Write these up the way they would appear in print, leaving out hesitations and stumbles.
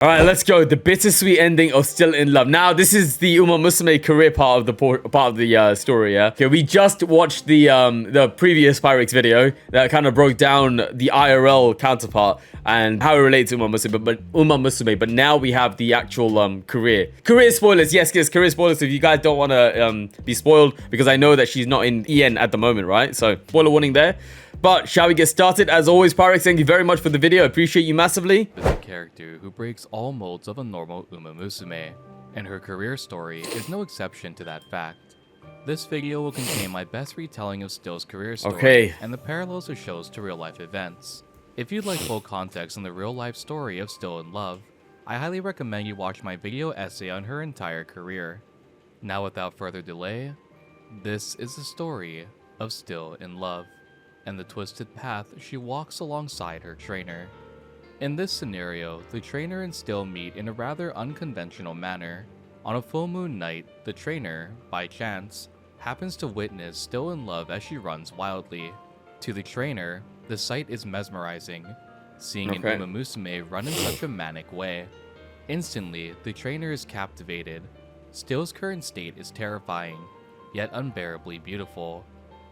All right, let's go. The bittersweet ending of Still in Love. Now, this is the Umamusume career part of the story. Yeah. Okay, we just watched the previous Pyrex video that kind of broke down the IRL counterpart and how it relates to Umamusume. But now we have the actual career spoilers. Yes, career spoilers. If you guys don't want to be spoiled, because I know that she's not in EN at the moment, right? So spoiler warning there. But shall we get started? As always, Pyrex, thank you very much for the video. Appreciate you massively. Is a character who breaks all molds of a normal Umamusume, and her career story is no exception to that fact. This video will contain my best retelling of Still's career story and the parallels it shows to real-life events. If you'd like full context on the real-life story of Still in Love, I highly recommend you watch my video essay on her entire career. Now, without further delay, this is the story of Still in Love and the twisted path she walks alongside her trainer. In this scenario, the trainer and Still meet in a rather unconventional manner. On a full moon night, the trainer, by chance, happens to witness Still in Love as she runs wildly. To the trainer, the sight is mesmerizing, seeing an Umamusume run in such a manic way. Instantly, the trainer is captivated. Still's current state is terrifying, yet unbearably beautiful.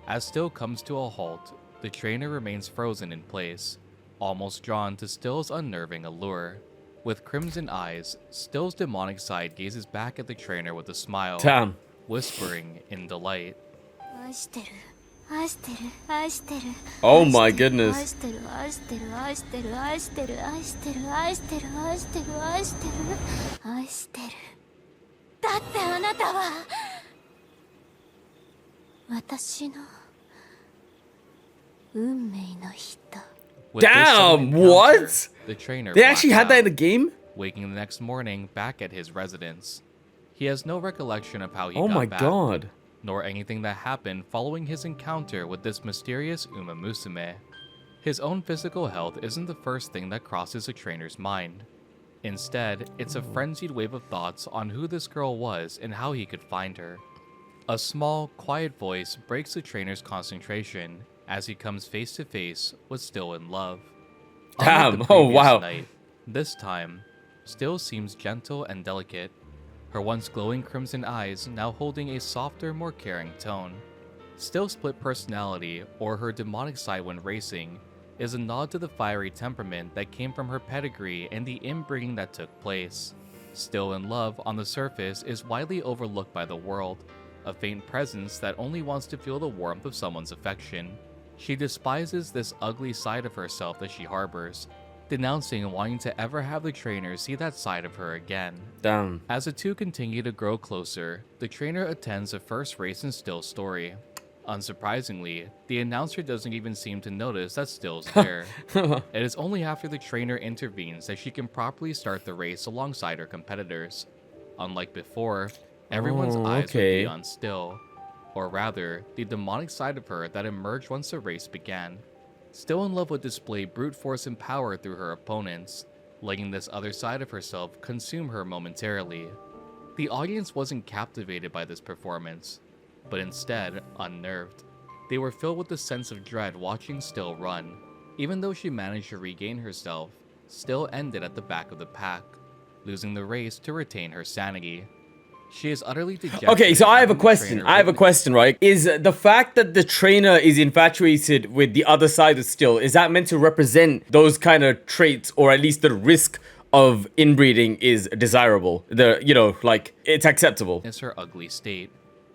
As Still comes to a halt, the trainer remains frozen in place, almost drawn to Still's unnerving allure. With crimson eyes, Still's demonic side gazes back at the trainer with a smile, whispering in delight. Oh my goodness. Damn, what? The trainer they actually had that in the game? Waking the next morning back at his residence. He has no recollection of how he got back. Oh my god. Nor anything that happened following his encounter with this mysterious Umamusume. His own physical health isn't the first thing that crosses the trainer's mind. Instead, it's a frenzied wave of thoughts on who this girl was and how he could find her. A small, quiet voice breaks the trainer's concentration as he comes face to face with Still in Love. Damn, oh wow. Night, this time, Still seems gentle and delicate, her once glowing crimson eyes now holding a softer, more caring tone. Still's split personality, or her demonic side when racing, is a nod to the fiery temperament that came from her pedigree and the inbreeding that took place. Still in Love on the surface is widely overlooked by the world, a faint presence that only wants to feel the warmth of someone's affection. She despises this ugly side of herself that she harbors, denouncing and wanting to ever have the trainer see that side of her again. Damn. As the two continue to grow closer, the trainer attends the first race in Still's story. Unsurprisingly, the announcer doesn't even seem to notice that Still's there. It is only after the trainer intervenes that she can properly start the race alongside her competitors. Unlike before, everyone's eyes would be on Still. Or rather, the demonic side of her that emerged once the race began. Still in Love would display brute force and power through her opponents, letting this other side of herself consume her momentarily. The audience wasn't captivated by this performance, but instead unnerved. They were filled with a sense of dread watching Still run. Even though she managed to regain herself, Still ended at the back of the pack, losing the race to retain her sanity. She is utterly dejected. Okay, so I have a question. Right? Is the fact that the trainer is infatuated with the other side of Still, is that meant to represent those kind of traits, or at least the risk of inbreeding is desirable? Like, it's acceptable. It's her ugly state,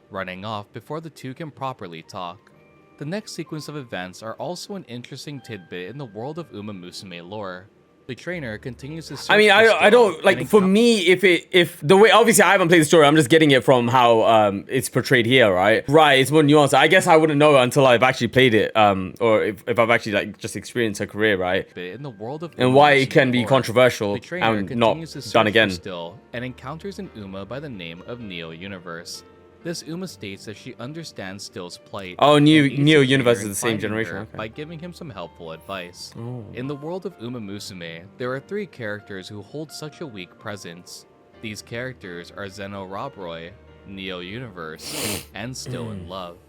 running off before the two can properly talk. The next sequence of events are also an interesting tidbit in the world of Umamusume lore. The trainer continues to search. I mean, I don't like, for me, if the way, obviously I haven't played the story, I'm just getting it from how it's portrayed here, right? Right, it's more nuanced. I guess I wouldn't know until I've actually played it, or if I've actually like just experienced her career, right? In the world of and why it can be controversial and not done again. Still, and encounters an Uma by the name of Neo Universe. This Uma states that she understands Still's plight. Oh, Neo Universe is the same generation. Okay. By giving him some helpful advice. Oh. In the world of Umamusume, there are 3 characters who hold such a weak presence. These characters are Zeno Robroy, Neo Universe, and Still in Love.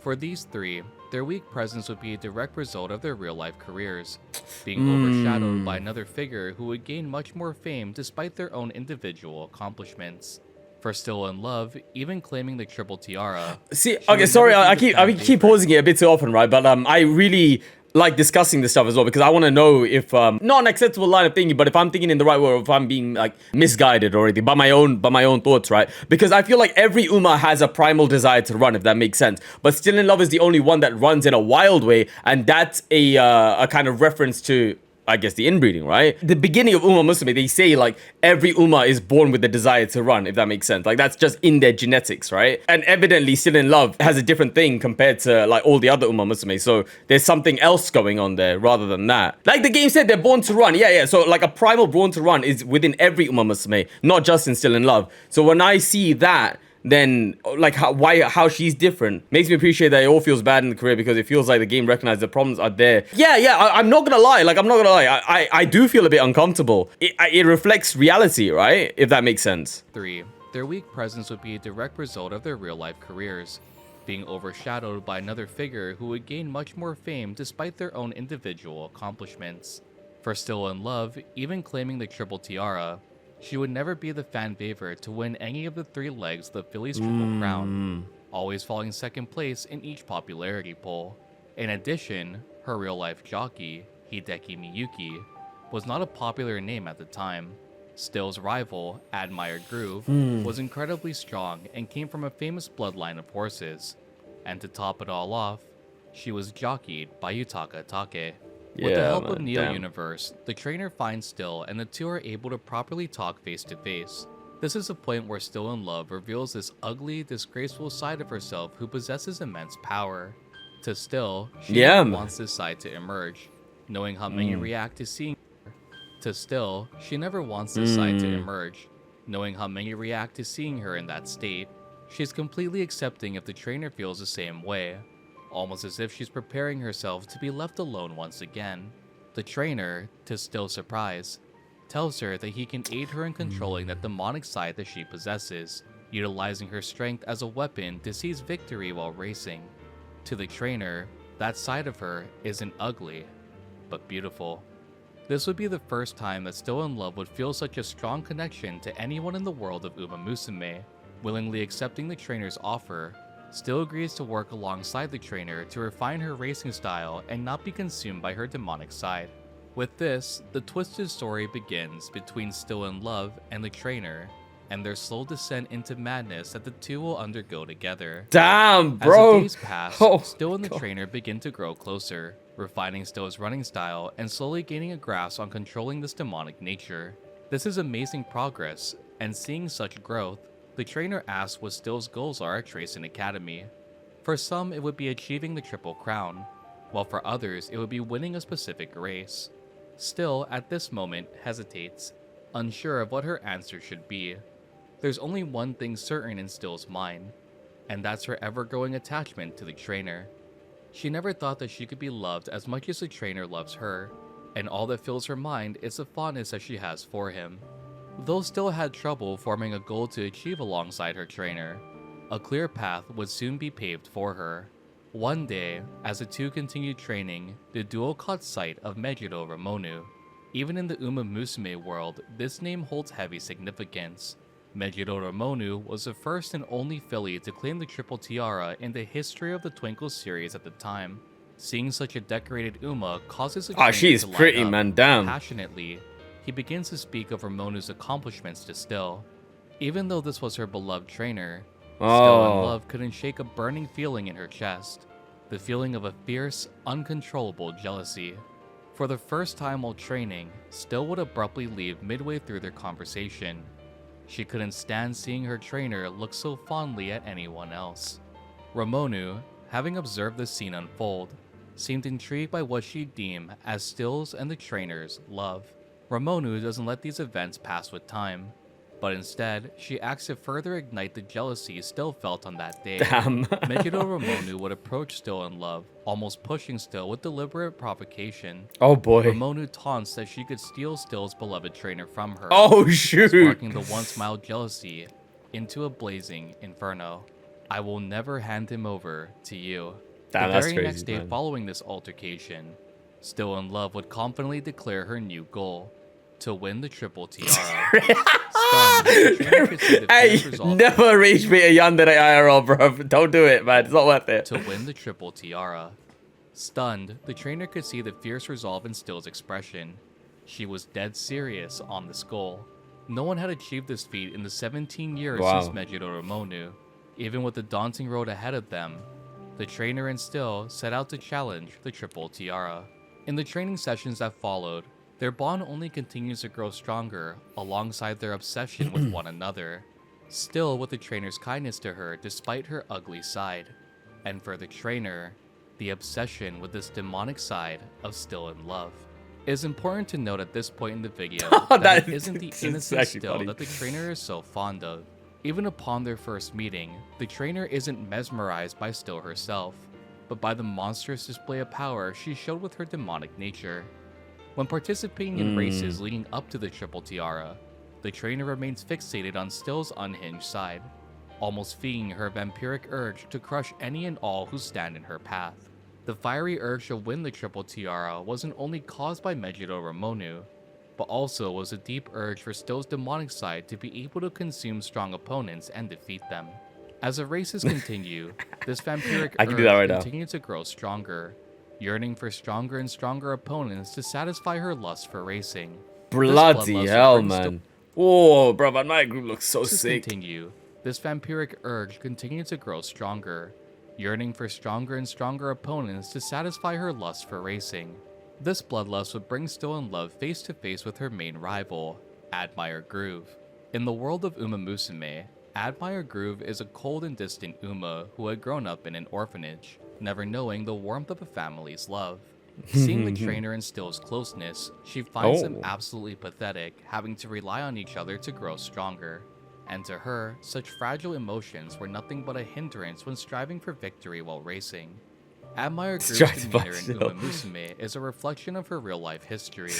For these 3, Their weak presence would be a direct result of their real-life careers, being overshadowed by another figure who would gain much more fame despite their own individual accomplishments. For Still in Love, even claiming the Triple Tiara. See, okay, sorry, I keep pausing it a bit too often, right? But I really like discussing this stuff as well because I want to know if not an acceptable line of thinking, but if I'm thinking in the right way, or if I'm being like misguided or anything by my own thoughts, right? Because I feel like every Uma has a primal desire to run, if that makes sense. But Still in Love is the only one that runs in a wild way, and that's a kind of reference to, I guess, the inbreeding, right? The beginning of Umamusume, they say like every Uma is born with the desire to run, if that makes sense. Like that's just in their genetics, right? And evidently Still in Love has a different thing compared to like all the other Umamusume. So there's something else going on there rather than that. Like the game said, they're born to run. Yeah. So like a primal born to run is within every Umamusume, not just in Still in Love. So when I see that, then like how she's different makes me appreciate that it all feels bad in the career because it feels like the game recognizes the problems are there. I'm not gonna lie, I do feel a bit uncomfortable. It reflects reality, right? If that makes sense. 3. Their weak presence would be a direct result of their real-life careers, being overshadowed by another figure who would gain much more fame despite their own individual accomplishments. For Still in Love, even claiming the Triple Tiara, she would never be the fan favorite to win any of the 3 legs of the Phillies Triple Crown, always falling second place in each popularity poll. In addition, her real-life jockey, Hideki Miyuki, was not a popular name at the time. Still's rival, Admire Groove, was incredibly strong and came from a famous bloodline of horses. And to top it all off, she was jockeyed by Yutaka Take. With the help of Neo Universe, the trainer finds Still and the two are able to properly talk face to face. This is a point where Still in Love reveals this ugly, disgraceful side of herself who possesses immense power. To Still, she wants this side to emerge, knowing how many react to seeing her. To Still, she never wants this side to emerge, knowing how many react to seeing her in that state. She's completely accepting if the trainer feels the same way, almost as if she's preparing herself to be left alone once again. The trainer, to Still's surprise, tells her that he can aid her in controlling that demonic side that she possesses, utilizing her strength as a weapon to seize victory while racing. To the trainer, that side of her isn't ugly, but beautiful. This would be the first time that Still in Love would feel such a strong connection to anyone in the world of Umamusume. Willingly accepting the trainer's offer, Still agrees to work alongside the trainer to refine her racing style and not be consumed by her demonic side. With this, the twisted story begins between Still in Love and the trainer, and their slow descent into madness that the two will undergo together. Damn, bro! As the days pass, Still and the trainer begin to grow closer, refining Still's running style and slowly gaining a grasp on controlling this demonic nature. This is amazing progress, and seeing such growth, the trainer asks what Still's goals are at Tracing Academy. For some, it would be achieving the Triple Crown, while for others, it would be winning a specific race. Still, at this moment, hesitates, unsure of what her answer should be. There's only one thing certain in Still's mind, and that's her ever-growing attachment to the trainer. She never thought that she could be loved as much as the trainer loves her, and all that fills her mind is the fondness that she has for him. Though Still had trouble forming a goal to achieve alongside her trainer, a clear path would soon be paved for her. One day, as the two continued training, the duo caught sight of Mejiro Ramonu. Even in the Umamusume world, this name holds heavy significance. Mejiro Ramonu was the first and only filly to claim the Triple Tiara in the history of the Twinkle series at the time. Seeing such a decorated Uma causes the trainer she's to line pretty, up man, damn. passionately. He begins to speak of Ramonu's accomplishments to Still. Even though this was her beloved trainer, Still in Love couldn't shake a burning feeling in her chest, the feeling of a fierce, uncontrollable jealousy. For the first time while training, Still would abruptly leave midway through their conversation. She couldn't stand seeing her trainer look so fondly at anyone else. Ramonu, having observed the scene unfold, seemed intrigued by what she deemed as Still's and the trainer's love. Ramonu doesn't let these events pass with time, but instead, she acts to further ignite the jealousy Still felt on that day. Damn. Mejiro Ramonu would approach Still in Love, almost pushing Still with deliberate provocation. Oh boy. Ramonu taunts that she could steal Still's beloved trainer from her. Oh shoot. Sparking the once mild jealousy into a blazing inferno. I will never hand him over to you. Damn, the that's very crazy, next day man. following this altercation, Still in Love would confidently declare her new goal, to win the Triple Tiara. Stunned, the trainer could see the Hey, fierce resolve never rage bait a yandere IRL, bro. Don't do it, man. It's not worth it. to win the Triple Tiara. Stunned, the trainer could see the fierce resolve in Still's expression. She was dead serious on this goal. No one had achieved this feat in the 17 years since Megiddo Ramonu. Even with the daunting road ahead of them, the trainer and Still set out to challenge the Triple Tiara. In the training sessions that followed, their bond only continues to grow stronger alongside their obsession with one another. Still with the trainer's kindness to her despite her ugly side. And for the trainer, the obsession with this demonic side of Still in Love. It is important to note at this point in the video that it isn't the innocent Still that the trainer is so fond of. Even upon their first meeting, the trainer isn't mesmerized by Still herself, but by the monstrous display of power she showed with her demonic nature. When participating in races leading up to the Triple Tiara, the trainer remains fixated on Still's unhinged side, almost feeding her vampiric urge to crush any and all who stand in her path. The fiery urge to win the Triple Tiara wasn't only caused by Megiddo Ramonu, but also was a deep urge for Still's demonic side to be able to consume strong opponents and defeat them. As the races continue, this vampiric urge continued to grow stronger, yearning for stronger and stronger opponents to satisfy her lust for racing. Bloody hell, man. Oh, bro, that night group looks so sick. This vampiric urge continued to grow stronger, yearning for stronger and stronger opponents to satisfy her lust for racing. This bloodlust would bring Still in Love face to face with her main rival, Admire Groove. In the world of Umamusume, Admire Groove is a cold and distant Uma who had grown up in an orphanage, never knowing the warmth of a family's love. Seeing the trainer and Still's closeness, she finds them absolutely pathetic, having to rely on each other to grow stronger. And to her, such fragile emotions were nothing but a hindrance when striving for victory while racing. Admire Groove's demeanor in Umamusume is a reflection of her real-life history.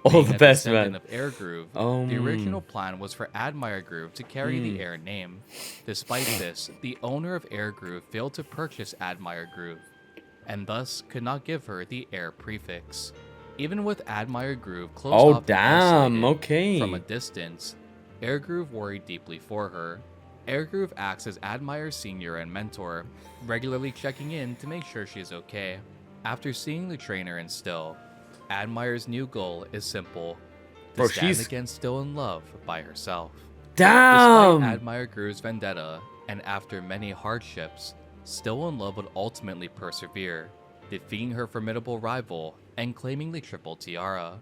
All the best, man. Of Air Groove, the original plan was for Admire Groove to carry the Air name. Despite this, the owner of Air Groove failed to purchase Admire Groove, and thus could not give her the Air prefix. Even with Admire Groove closed off from a distance, Air Groove worried deeply for her. Air Groove acts as Admire's senior and mentor, regularly checking in to make sure she's okay. After seeing the trainer and Still, Admire's new goal is simple: to stand against Still in Love by herself. Damn! Despite Admire Groove's vendetta, and after many hardships, Still in Love would ultimately persevere, defeating her formidable rival and claiming the Triple Tiara.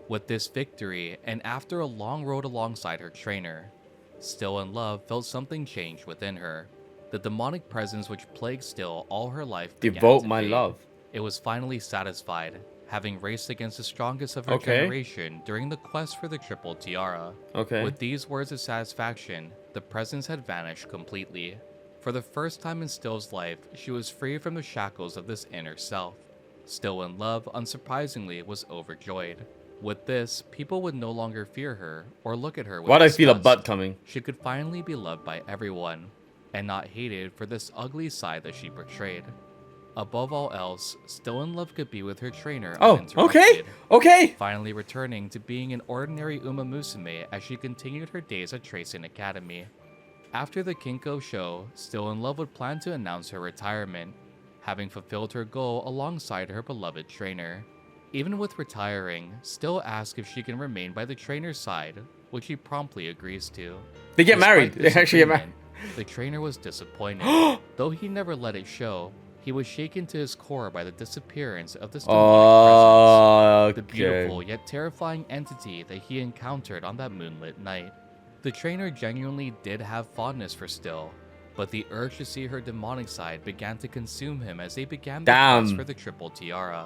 With this victory, and after a long road alongside her trainer, Still in Love felt something change within her. The demonic presence which plagued Still all her life devote my love. It was finally satisfied, having raced against the strongest of her generation during the quest for the Triple Tiara. With these words of satisfaction, the presence had vanished completely. For the first time in Still's life, she was free from the shackles of this inner self. Still in Love, unsurprisingly, was overjoyed. With this, people would no longer fear her or look at her with disgust. I feel a butt coming. She could finally be loved by everyone, and not hated for this ugly side that she portrayed. Above all else, Still in Love could be with her trainer uninterrupted, finally returning to being an ordinary Umamusume as she continued her days at Tracing Academy. After the Kinko show, Still in Love would plan to announce her retirement, having fulfilled her goal alongside her beloved trainer. Even with retiring, Still asks if she can remain by the trainer's side, which he promptly agrees to. They get married. They actually get married. The trainer was disappointed. Though he never let it show, he was shaken to his core by the disappearance of this demonic presence, the beautiful yet terrifying entity that he encountered on that moonlit night. The trainer genuinely did have fondness for Still, but the urge to see her demonic side began to consume him as they began the quest for the Triple Tiara.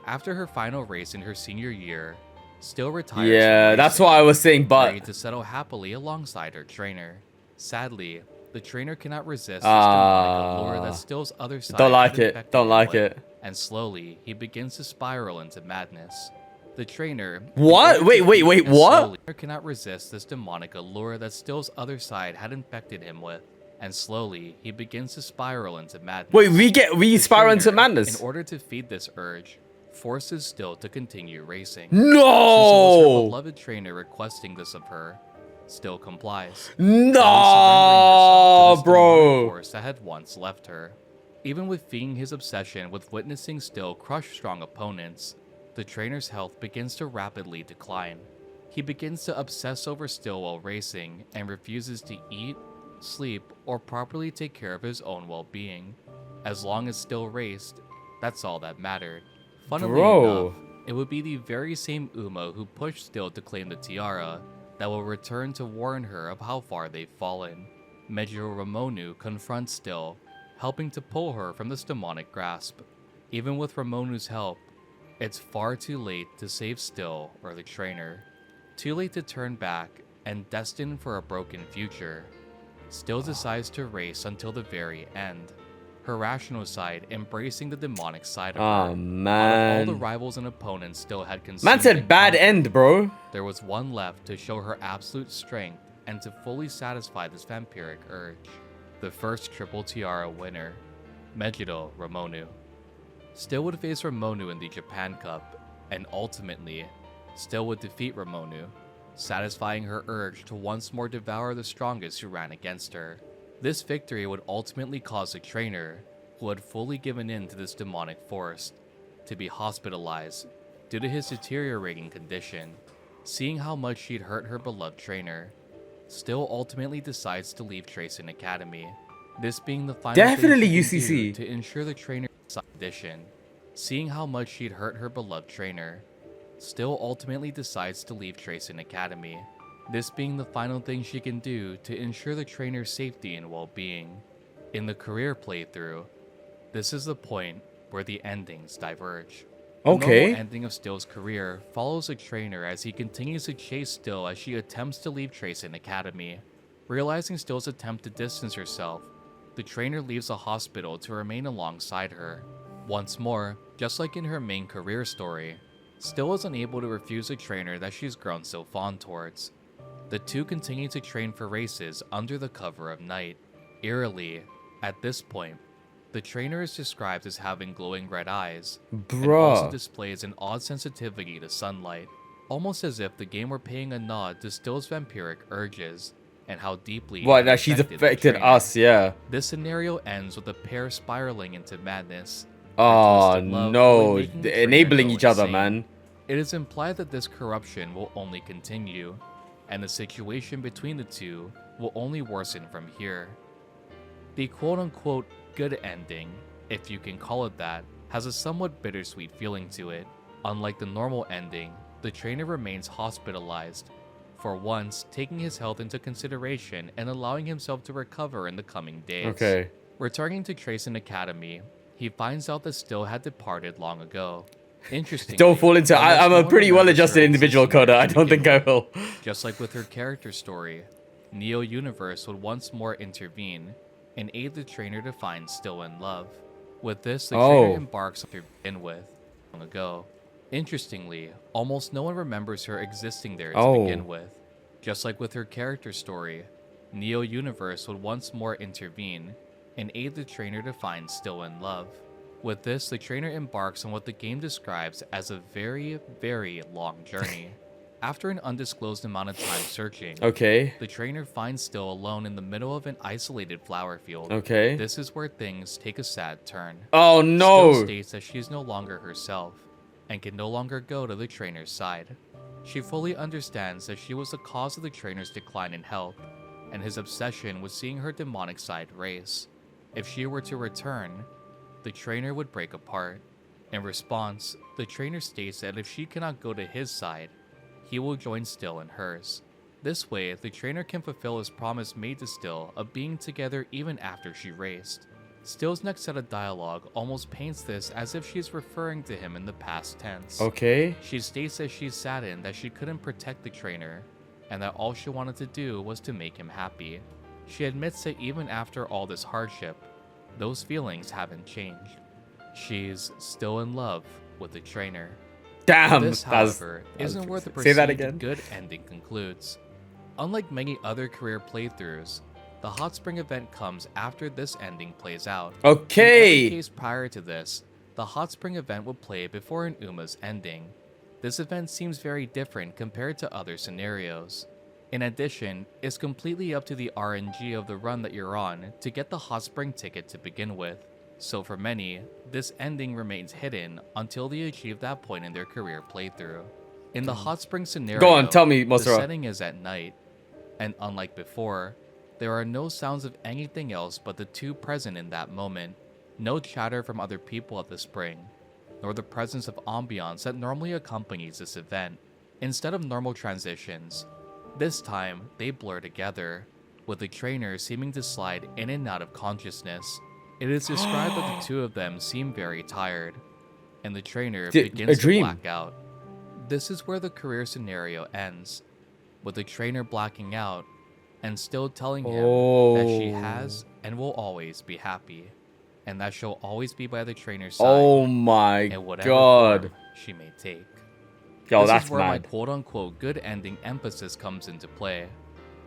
After her final race in her senior year, Still retired. Yeah, that's why I was saying, but ready to settle happily alongside her trainer. Sadly, the trainer cannot resist this demonic allure that Still's other side. Don't like it. And slowly, he begins to spiral into madness. The trainer. What? Wait, what? Cannot resist this demonic allure that Still's other side had infected him with. and slowly he begins to spiral into madness. Wait, we spiral into trainer, madness. In order to feed this urge, forces Still to continue racing. No! Since it was her beloved trainer requesting this of her, Still complies. No, bro. Force that had once left her. Even with feeding his obsession with witnessing Still crush strong opponents, the trainer's health begins to rapidly decline. He begins to obsess over Still while racing and refuses to eat, sleep, or properly take care of his own well-being. As long as Still raced, that's all that mattered. Funnily enough, it would be the very same Uma who pushed Still to claim the tiara that will return to warn her of how far they've fallen. Meijiro Ramonu confronts Still, helping to pull her from this demonic grasp. Even with Ramonu's help, it's far too late to save Still or the trainer. Too late to turn back and destined for a broken future. Still decides to race until the very end. Her rational side embracing the demonic side of her. Man. Out of all the rivals and opponents Still had consumed. Man said bad end, bro. There was one left to show her absolute strength and to fully satisfy this vampiric urge. The first Triple Tiara winner, Meijiro Ramonu. Still would face Ramonu in the Japan Cup, and ultimately, Still would defeat Ramonu, satisfying her urge to once more devour the strongest who ran against her. This victory would ultimately cause the trainer, who had fully given in to this demonic force, to be hospitalized due to his deteriorating condition. Seeing how much she'd hurt her beloved trainer, Still ultimately decides to leave Tracing Academy, this being the final definitely thing she UCC can do to ensure the trainer's condition. Seeing how much she'd hurt her beloved trainer, Still ultimately decides to leave Tracing Academy, this being the final thing she can do to ensure the trainer's safety and well-being. In the career playthrough, this is the point where the endings diverge. The normal ending of Still's career follows a trainer as he continues to chase Still as she attempts to leave Tracing Academy. Realizing Still's attempt to distance herself, the trainer leaves the hospital to remain alongside her. Once more, just like in her main career story, Still is unable to refuse a trainer that she's grown so fond towards. The two continue to train for races under the cover of night. Eerily, at this point, the trainer is described as having glowing red eyes, and also displays an odd sensitivity to sunlight, almost as if the game were paying a nod to Still's vampiric urges, and how deeply that she's affected us, yeah. This scenario ends with the pair spiraling into madness. Oh no, enabling each other, man. It is implied that this corruption will only continue, and the situation between the two will only worsen from here. The quote-unquote good ending, if you can call it that, has a somewhat bittersweet feeling to it. Unlike the normal ending, the trainer remains hospitalized, for once taking his health into consideration and allowing himself to recover in the coming days. Returning to Tracing Academy, he finds out that Still had departed long ago. Interestingly, don't fall into I'm a pretty well-adjusted individual, Coda. I don't think I will. Just like with her character story, Neo Universe would once more intervene and aid the trainer to find Still in love. With this, the trainer embarks on to begin with long ago. Interestingly, almost no one remembers her existing there to begin with. Just like with her character story, Neo Universe would once more intervene and aid the trainer to find Still in love. With this, the trainer embarks on what the game describes as a very, very long journey. After an undisclosed amount of time searching, the trainer finds Still alone in the middle of an isolated flower field. This is where things take a sad turn. Oh no! Still states that she is no longer herself, and can no longer go to the trainer's side. She fully understands that she was the cause of the trainer's decline in health, and his obsession with seeing her demonic side race. If she were to return, the trainer would break apart. In response, the trainer states that if she cannot go to his side, he will join Still in hers. This way, the trainer can fulfill his promise made to Still of being together even after she raced. Still's next set of dialogue almost paints this as if she's referring to him in the past tense. She states that she's saddened that she couldn't protect the trainer, and that all she wanted to do was to make him happy. She admits that even after all this hardship, those feelings haven't changed. She's still in love with the trainer. Damn! This, however, isn't where the perceived good ending concludes. Unlike many other career playthroughs, the hot spring event comes after this ending plays out. Okay. In every case prior to this, the hot spring event would play before an Uma's ending. This event seems very different compared to other scenarios. In addition, it's completely up to the RNG of the run that you're on to get the hot spring ticket to begin with. So for many, this ending remains hidden until they achieve that point in their career playthrough. In the hot spring scenario, go on, tell me, the Masura. setting is at night, and unlike before, there are no sounds of anything else but the two present in that moment. No chatter from other people at the spring, nor the presence of ambiance that normally accompanies this event. Instead of normal transitions, this time they blur together, with the trainer seeming to slide in and out of consciousness. It is described that the two of them seem very tired, and the trainer begins to black out. This is where the career scenario ends, with the trainer blacking out and still telling him that she has and will always be happy, and that she'll always be by the trainer's side. Oh my in whatever god. form she may take. Yo, This is where mad. my quote-unquote good ending emphasis comes into play.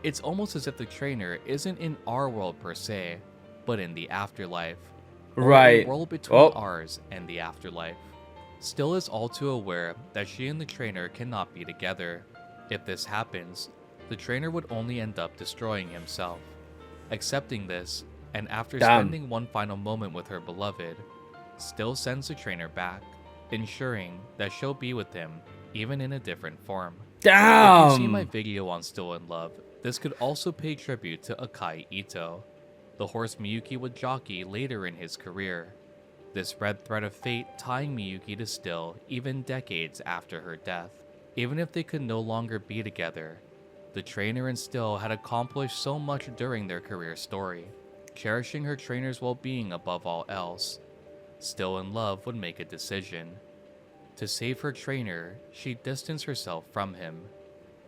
It's almost as if the trainer isn't in our world per se, but in the afterlife. Or Right. the world between ours and the afterlife. Still is all too aware that she and the trainer cannot be together. If this happens, the trainer would only end up destroying himself. Accepting this, and after spending one final moment with her beloved, Still sends the trainer back, ensuring that she'll be with him, even in a different form. Damn! If you see my video on Still in Love, this could also pay tribute to Akai Ito, the horse Miyuki would jockey later in his career. This red thread of fate tying Miyuki to Still even decades after her death. Even if they could no longer be together, the trainer and Still had accomplished so much during their career story, cherishing her trainer's well-being above all else. Still in Love would make a decision. To save her trainer, she distanced herself from him,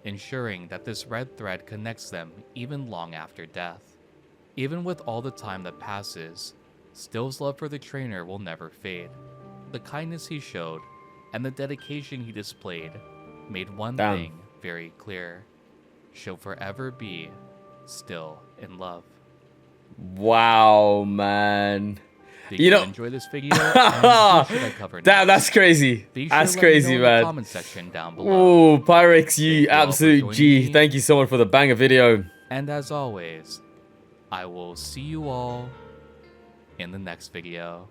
ensuring that this red thread connects them even long after death. Even with all the time that passes, Still's love for the trainer will never fade. The kindness he showed and the dedication he displayed made one thing very clear. She'll forever be still in love. Wow, man. Did you enjoy this video? And what should I cover next? Damn, that's crazy. Be sure That's to let crazy, me know in man. the comment section down below. Oh, Pyrex, you you all for absolute joining G. me. Thank you so much for the banger video. And as always, I will see you all in the next video.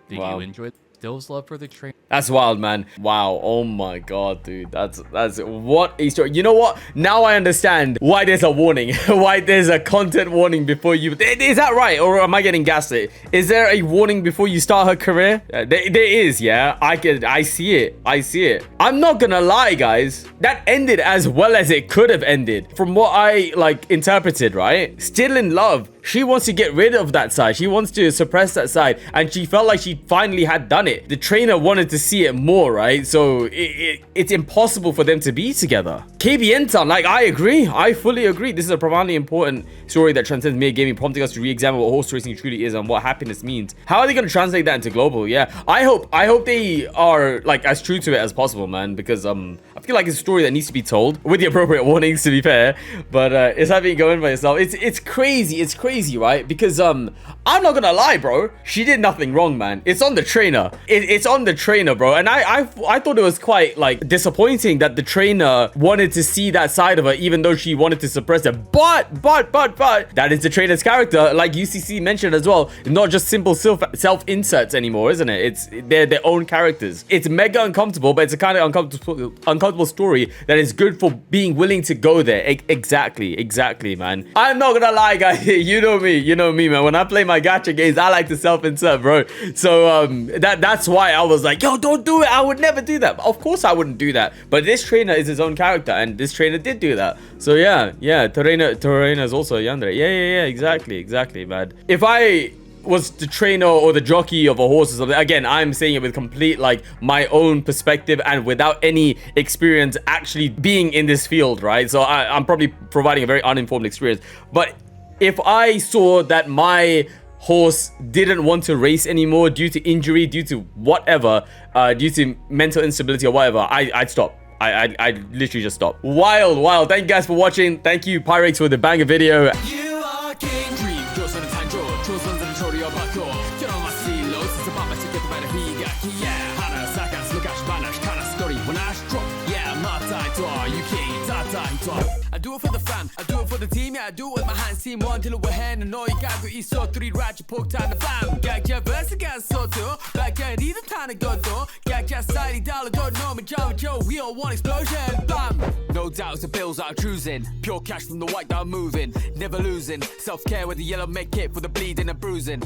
Did you enjoy Still's love for the trainer? That's wild, man. Wow. Oh my god, dude. That's what a story. You know what? Now I understand why there's a warning. Why there's a content warning before you. Is that right? Or am I getting gaslit? Is there a warning before you start her career? There is, yeah. I see it. I see it. I'm not gonna lie, guys. That ended as well as it could have ended. From what I interpreted, right? Still in Love. She wants to get rid of that side. She wants to suppress that side. And she felt like she finally had done it. The trainer wanted to see it more, right? So it's impossible for them to be together. KBN-san, I agree. I fully agree. This is a profoundly important story that transcends mere gaming, prompting us to re-examine what horse racing truly is and what happiness means. How are they going to translate that into global? Yeah, I hope they are as true to it as possible, man, because I feel like it's a story that needs to be told with the appropriate warnings, to be fair. But it's having it going by itself. It's crazy, right? Because I'm not gonna lie, bro. She did nothing wrong, man. It's on the trainer. It's on the trainer, bro. And I thought it was quite disappointing that the trainer wanted to see that side of her, even though she wanted to suppress it. But that is the trainer's character, like UCC mentioned as well. Not just simple self inserts anymore, isn't it? They're their own characters. It's mega uncomfortable, but it's a kind of uncomfortable story that is good for being willing to go there. Exactly, man. I'm not gonna lie, guys. You know me, man. When I play my gacha games, I like to self-insert, bro. So that's why I was like, yo, don't do it. I would never do that. Of course I wouldn't do that. But this trainer is his own character, and this trainer did do that. So yeah, Torena is also a yandere. Yeah, exactly, man. If I was the trainer or the jockey of a horse or something, again, I'm saying it with complete my own perspective and without any experience actually being in this field, right? So I'm probably providing a very uninformed experience. But if I saw that my horse didn't want to race anymore due to injury, due to whatever, due to mental instability or whatever, I'd stop. I literally just stopped. Wild. Thank you guys for watching. Thank you, Pyrex, for the banger video. You are king. Dream, 조선은 탄조, 조선은 조리어 받고. 결혼과 실로, 스스밤에 지켜도 말해 비가 하나 사간 슬가시 바나시 카나 스토리 when I struck. Yeah, my time, you king, time. I do it for the fam, I do it for the team, yeah, I do it with my hands. Team one till we're hand, and all you got go eat so three right, you poke time the fam. Gagja versa gas so too, back at either time to go to. Gagja side dollar go no, my Joe, we all want explosion, bam. No doubts the bills are cruising, pure cash from the white dot moving, never losing. Self care with the yellow make it for the bleeding and bruising.